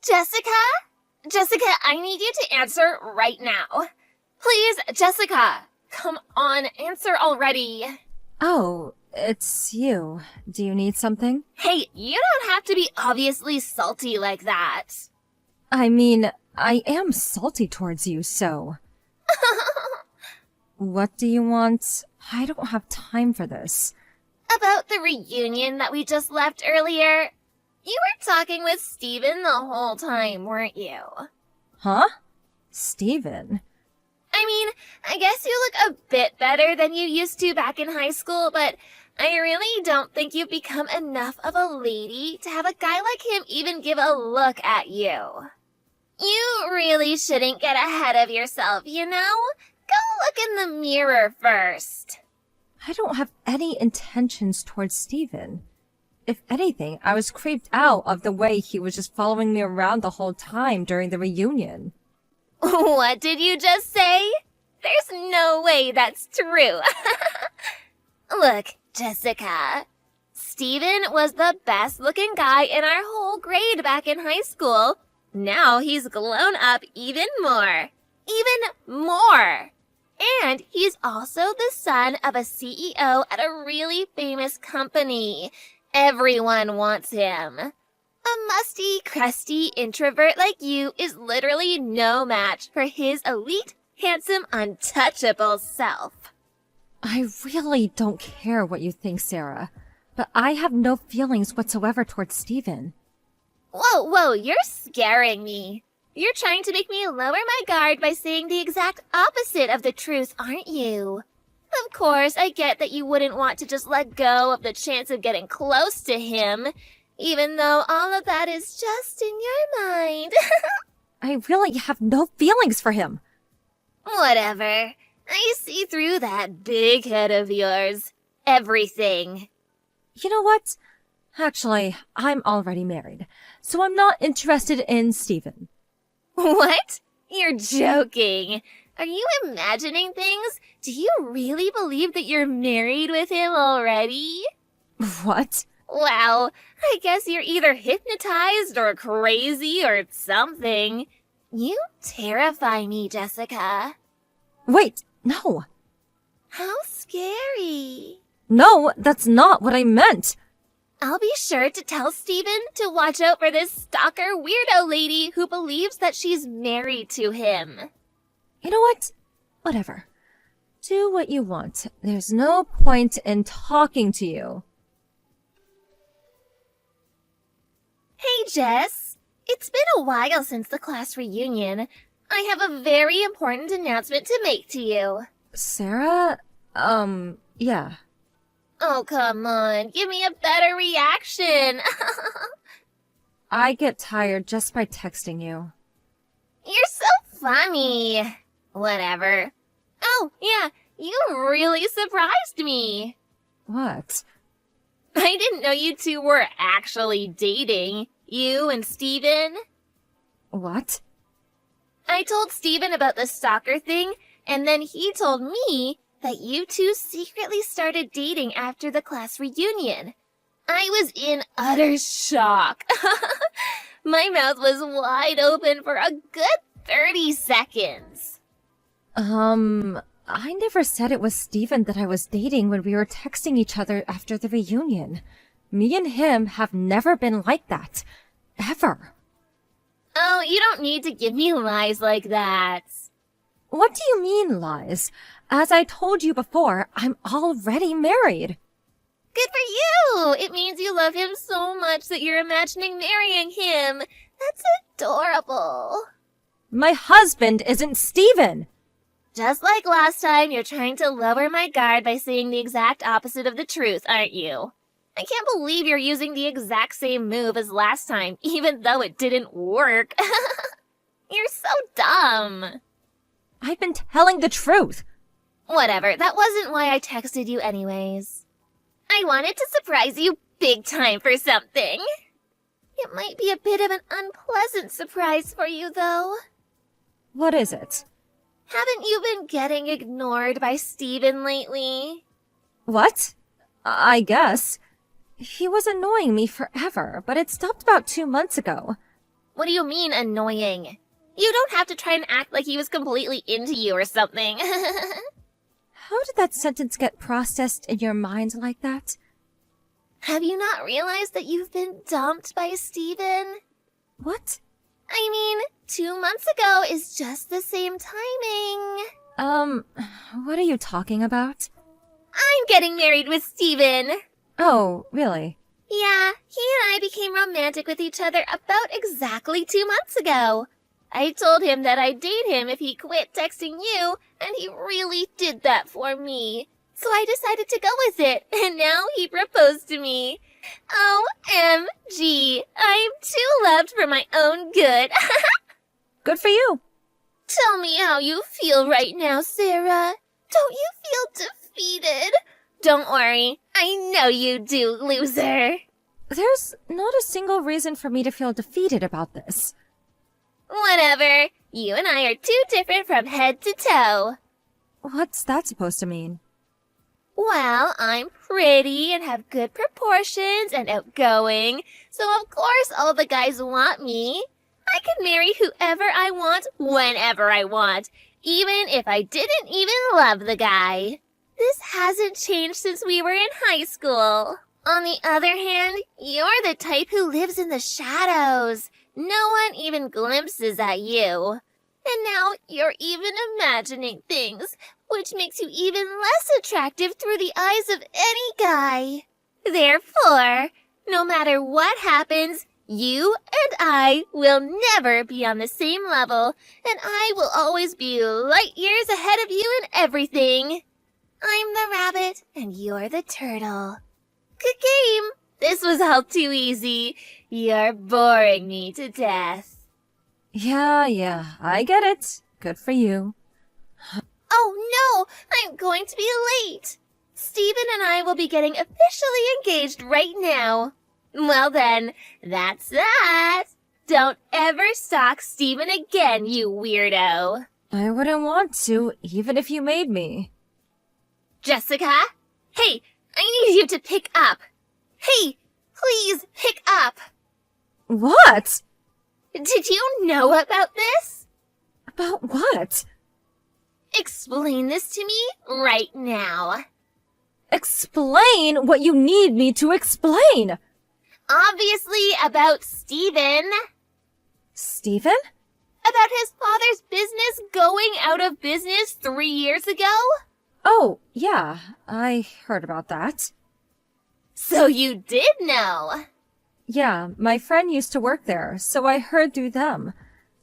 Jessica? Jessica, I need you to answer right now. Please, Jessica. Come on, answer already. Oh, it's you. Do you need something? Hey, you don't have to be obviously salty like that. I mean, I am salty towards you, so... What do you want? I don't have time for this. About the reunion that we just left earlier. You were talking with Steven the whole time, weren't you? Huh? Steven? I mean, I guess you look a bit better than you used to back in high school, but I really don't think you've become enough of a lady to have a guy like him even give a look at you. You really shouldn't get ahead of yourself, you know? Go look in the mirror first. I don't have any intentions towards Steven. If anything, I was creeped out of the way he was just following me around the whole time during the reunion. What did you just say? There's no way that's true. Look, Jessica. Steven was the best looking guy in our whole grade back in high school. Now he's grown up even more. Even more. And he's also the son of a CEO at a really famous company. Everyone wants him. A musty, crusty introvert like you is literally no match for his elite, handsome, untouchable self. I really don't care what you think, Sarah, but I have no feelings whatsoever towards Steven. Whoa, you're scaring me. You're trying to make me lower my guard by saying the exact opposite of the truth, aren't you? Of course, I get that you wouldn't want to just let go of the chance of getting close to him, even though all of that is just in your mind. I really have no feelings for him. Whatever. I see through that big head of yours. Everything. You know what? Actually, I'm already married, so I'm not interested in Steven. What? You're joking. Are you imagining things? Do you really believe that you're married with him already? What? Wow, I guess you're either hypnotized or crazy or something. You terrify me, Jessica. Wait, no. How scary. No, that's not what I meant. I'll be sure to tell Steven to watch out for this stalker weirdo lady who believes that she's married to him. You know what? Whatever. Do what you want. There's no point in talking to you. Hey, Jess. It's been a while since the class reunion. I have a very important announcement to make to you. Sarah? Yeah. Oh, come on. Give me a better reaction. I get tired just by texting you. You're so funny. Whatever. Oh, yeah. You really surprised me. What? I didn't know you two were actually dating. You and Steven. What? I told Steven about the stalker thing, and then he told me that you two secretly started dating after the class reunion. I was in utter shock. My mouth was wide open for a good 30 seconds. I never said it was Steven that I was dating when we were texting each other after the reunion. Me and him have never been like that. Ever. Oh, you don't need to give me lies like that. What do you mean, lies? As I told you before, I'm already married. Good for you! It means you love him so much that you're imagining marrying him. That's adorable. My husband isn't Steven. Just like last time, you're trying to lower my guard by saying the exact opposite of the truth, aren't you? I can't believe you're using the exact same move as last time, even though it didn't work. You're so dumb. I've been telling the truth. Whatever, that wasn't why I texted you anyways. I wanted to surprise you big time for something. It might be a bit of an unpleasant surprise for you, though. What is it? Haven't you been getting ignored by Steven lately? What? I guess. He was annoying me forever, but it stopped about 2 months ago. What do you mean, annoying? You don't have to try and act like he was completely into you or something. How did that sentence get processed in your mind like that? Have you not realized that you've been dumped by Steven? What? I mean, 2 months ago is just the same timing. What are you talking about? I'm getting married with Steven. Oh, really? Yeah, he and I became romantic with each other about exactly 2 months ago. I told him that I'd date him if he quit texting you, and he really did that for me. So I decided to go with it, and now he proposed to me. OMG, I'm too loved for my own good. Good for you. Tell me how you feel right now, Sarah. Don't you feel defeated? Don't worry, I know you do, loser. There's not a single reason for me to feel defeated about this. Whatever. You and I are too different from head to toe. What's that supposed to mean? Well, I'm pretty and have good proportions and outgoing, so of course all the guys want me. I can marry whoever I want, whenever I want, even if I didn't even love the guy. This hasn't changed since we were in high school. On the other hand, you're the type who lives in the shadows. No one even glimpses at you. And now you're even imagining things, which makes you even less attractive through the eyes of any guy. Therefore, no matter what happens, you and I will never be on the same level, and I will always be light years ahead of you in everything. I'm the rabbit, and you're the turtle. Good game. This was all too easy. You're boring me to death. Yeah, I get it. Good for you. Oh no, I'm going to be late. Steven and I will be getting officially engaged right now. Well then, that's that. Don't ever stalk Steven again, you weirdo. I wouldn't want to, even if you made me. Jessica? Hey, I need you to pick up. Hey, please pick up. What? Did you know about this? About what? Explain this to me right now. Explain what you need me to explain. Obviously about Steven. Steven? About his father's business going out of business 3 years ago? Oh, yeah, I heard about that. So you did know. Yeah, my friend used to work there, so I heard through them.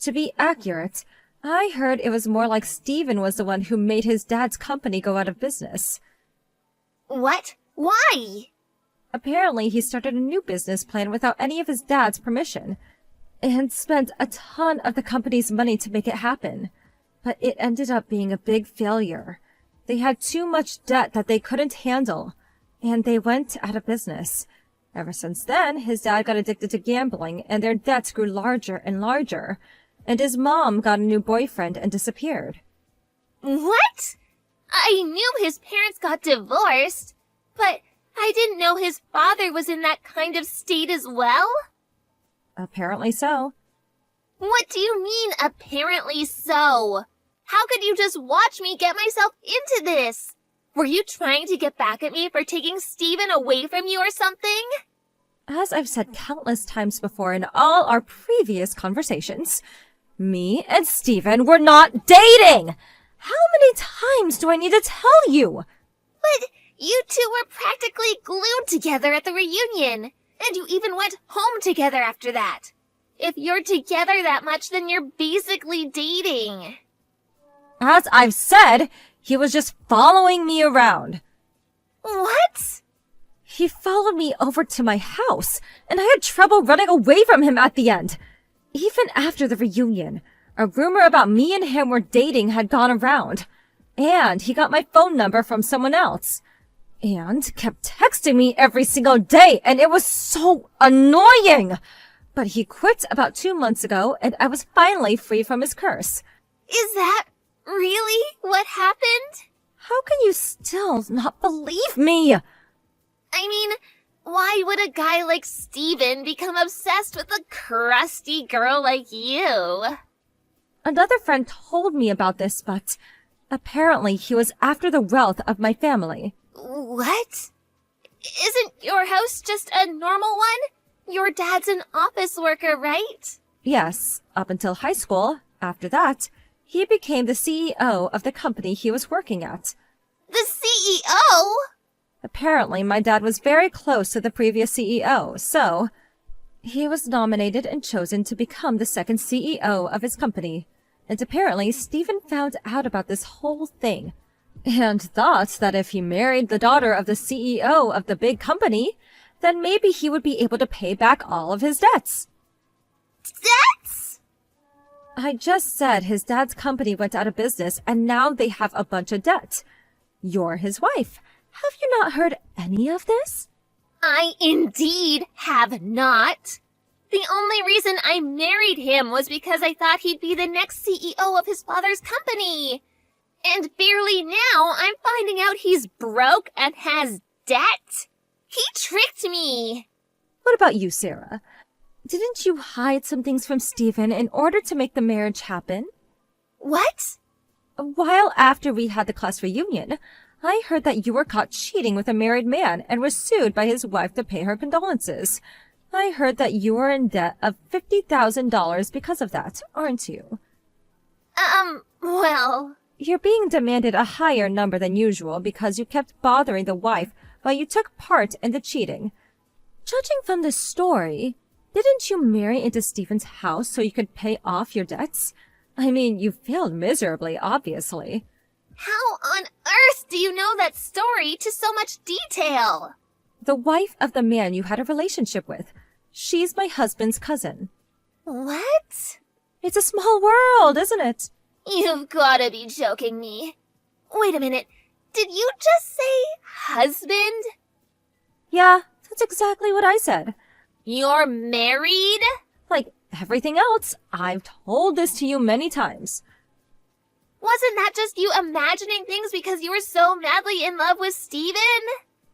To be accurate, I heard it was more like Steven was the one who made his dad's company go out of business. What? Why? Apparently, he started a new business plan without any of his dad's permission, and spent a ton of the company's money to make it happen. But it ended up being a big failure. They had too much debt that they couldn't handle, and they went out of business. Ever since then, his dad got addicted to gambling, and their debts grew larger and larger, and his mom got a new boyfriend and disappeared. What? I knew his parents got divorced, but I didn't know his father was in that kind of state as well. Apparently so. What do you mean, apparently so? How could you just watch me get myself into this? Were you trying to get back at me for taking Steven away from you or something? As I've said countless times before in all our previous conversations, me and Steven were not dating! How many times do I need to tell you? But you two were practically glued together at the reunion, and you even went home together after that. If you're together that much, then you're basically dating. As I've said, he was just following me around. What? He followed me over to my house, and I had trouble running away from him at the end. Even after the reunion, a rumor about me and him were dating had gone around, and he got my phone number from someone else, and kept texting me every single day, and it was so annoying. But he quit about 2 months ago, and I was finally free from his curse. Is that really what happened? How can you still not believe me? I mean, why why would a guy like Steven become obsessed with a crusty girl like you? Another friend told me about this, but apparently he was after the wealth of my family. What? Isn't your house just a normal one? Your dad's an office worker, right? Yes, up until high school. After that, he became the CEO of the company he was working at. The CEO? Apparently, my dad was very close to the previous CEO, so he was nominated and chosen to become the second CEO of his company. And apparently, Steven found out about this whole thing and thought that if he married the daughter of the CEO of the big company, then maybe he would be able to pay back all of his debts. Debts? I just said his dad's company went out of business and now they have a bunch of debt. You're his wife. Have you not heard any of this? I indeed have not. The only reason I married him was because I thought he'd be the next CEO of his father's company. And barely now, I'm finding out he's broke and has debt. He tricked me. What about you, Sarah? Didn't you hide some things from Steven in order to make the marriage happen? What? A while after we had the class reunion, I heard that you were caught cheating with a married man and were sued by his wife to pay her condolences. I heard that you are in debt of $50,000 because of that, aren't you? Well... You're being demanded a higher number than usual because you kept bothering the wife while you took part in the cheating. Judging from this story, didn't you marry into Steven's house so you could pay off your debts? I mean, you failed miserably, obviously. How on earth do you know that story to so much detail? The wife of the man you had a relationship with. She's my husband's cousin. What? It's a small world, isn't it? You've gotta be joking me. Wait a minute. Did you just say husband? Yeah, that's exactly what I said. You're married? Like everything else, I've told this to you many times. Wasn't that just you imagining things because you were so madly in love with Steven?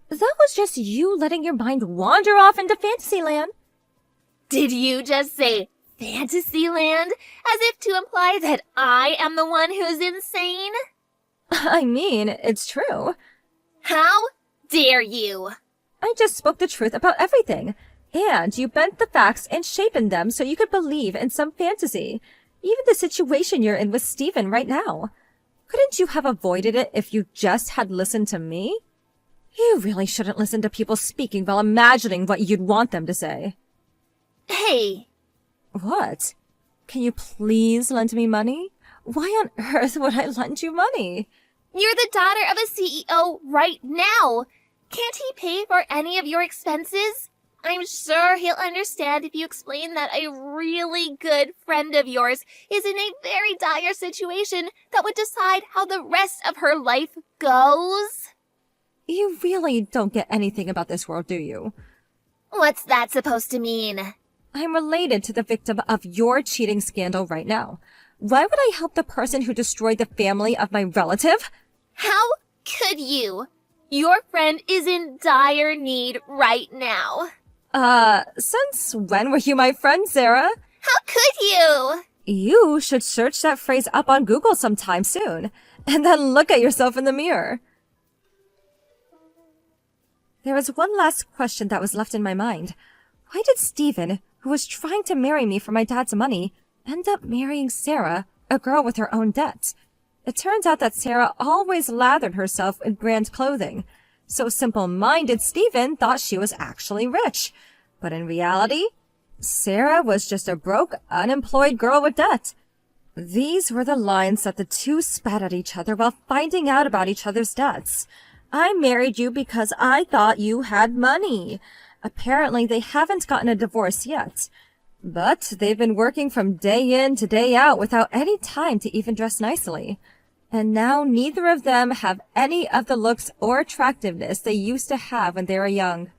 That was just you letting your mind wander off into Fantasyland. Did you just say Fantasyland? As if to imply that I am the one who's insane? I mean, it's true. How dare you? I just spoke the truth about everything. And you bent the facts and shaped them so you could believe in some fantasy. Even the situation you're in with Steven right now. Couldn't you have avoided it if you just had listened to me? You really shouldn't listen to people speaking while imagining what you'd want them to say. Hey. What? Can you please lend me money? Why on earth would I lend you money? You're the daughter of a CEO right now. Can't he pay for any of your expenses? I'm sure he'll understand if you explain that a really good friend of yours is in a very dire situation that would decide how the rest of her life goes. You really don't get anything about this world, do you? What's that supposed to mean? I'm related to the victim of your cheating scandal right now. Why would I help the person who destroyed the family of my relative? How could you? Your friend is in dire need right now. Since when were you my friend, Sarah? How could you? You should search that phrase up on Google sometime soon, and then look at yourself in the mirror. There was one last question that was left in my mind. Why did Steven, who was trying to marry me for my dad's money, end up marrying Sarah, a girl with her own debts? It turns out that Sarah always lathered herself in brand clothing, so simple-minded Steven thought she was actually rich. But in reality, Sarah was just a broke, unemployed girl with debt. These were the lines that the two spat at each other while finding out about each other's debts. I married you because I thought you had money. Apparently, they haven't gotten a divorce yet. But they've been working from day in to day out without any time to even dress nicely. And now neither of them have any of the looks or attractiveness they used to have when they were young.